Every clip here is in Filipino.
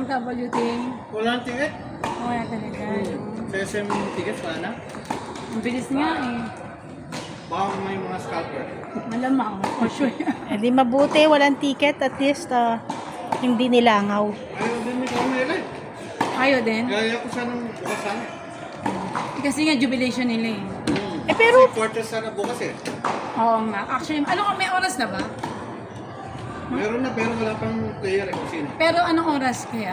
Walang WT. Walang ticket? Wala talaga. Sa SM tickets, wala na? Ang bilis nga eh. Baka may mga scalper. Malamang, for sure. Eh di mabuti, walang ticket. At least, hindi nilangaw. Ayaw din ni Carmela eh. Ayaw din. Gaya ko siya nung bukas sana. Kasi nga jubilation nila eh. Eh pero, Kasi quarter sana bukas eh. Oo nga. Actually, ano may oras na ba? Meron na pero wala pang player eh kung sino. Pero anong oras kaya?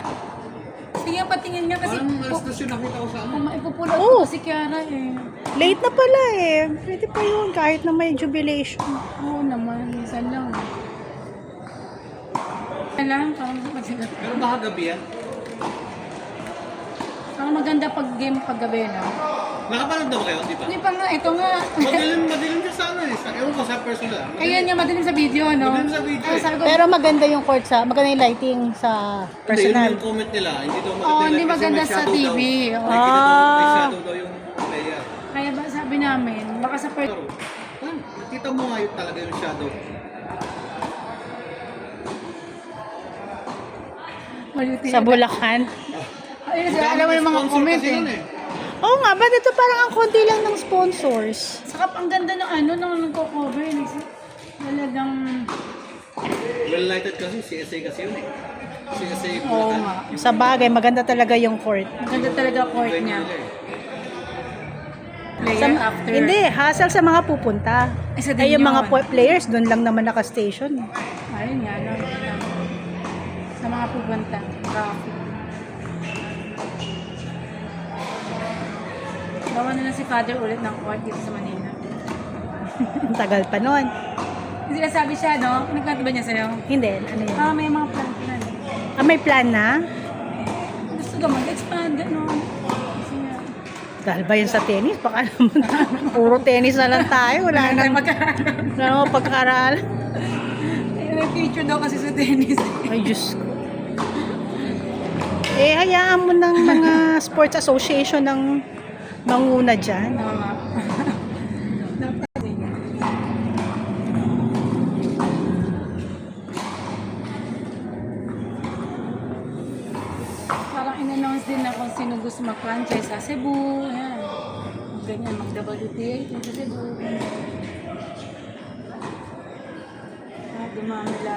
Sige, patingin nga kasi Parang alas na siya nakita ko sa ano. maipupulot Oh. ko si Kiara eh. late na pala eh. Pwede pa yun, kahit na may jubilation. Oo naman, minsan lang. Kailangan parang magsigat. Pero baka gabi yan. Parang maganda pag game paggabi na. Nakapanood na ba kayo? Di ba? Hindi pa nga, ito nga. Madilim siya sa ano eh. Ewan ko sa personal. Ayun nga, madilim sa video, no? Madilim sa video Ah, eh. sabi ko, Pero maganda yung court maganda yung lighting sa Hindi, yun personal. yung comment nila. Hindi daw maganda. Oo, hindi kasi maganda may sa shadow TV. daw. Oo. May shadow daw yung player. kaya ba sabi namin, baka sa Pero, nakita mo nga yung talaga yung shadow. Maluti. Sa Bulacan. Ayun, alam mo yung mga Sponsor comment kasi eh. yun eh. Oo nga, ba't ito parang ang konti lang ng sponsors? Saka ang ganda ng ano, nang nagko-cover. Talagang, Well lighted kasi, CSA kasi yun eh. CSA oo Bulacan. nga. Sa bagay, maganda talaga yung court. Ang ganda talaga court Venue niya. nila eh. Player after. Hindi, hassle sa mga pupunta. Isa din Ay, yung mga yun. players, doon lang naman naka-station. Ayun nga, no? Sa mga pupunta. Traffic. Gawa na lang si Father ulit ng court dito sa Manila. Ang tagal pa nun. Kasi sabi siya, no? Nagkanto ba niya sa'yo? Hindi, ano yun? May mga plan. May plan na? Gusto ka mag-expand, gano'n. Kasi nga, Dahil ba yun sa tennis? Baka naman, puro tennis na lang tayo. Wala nang pagkaral. may future daw kasi sa tennis. Ay, Diyos ko. Eh, hayaan mo ng mga sports association ng manguna dyan. Tama. Parang in-announce din na kung sino gusto mag-franchise sa Cebu. Yan. Ganyan, mag-WTA sa Cebu. Dumami lang.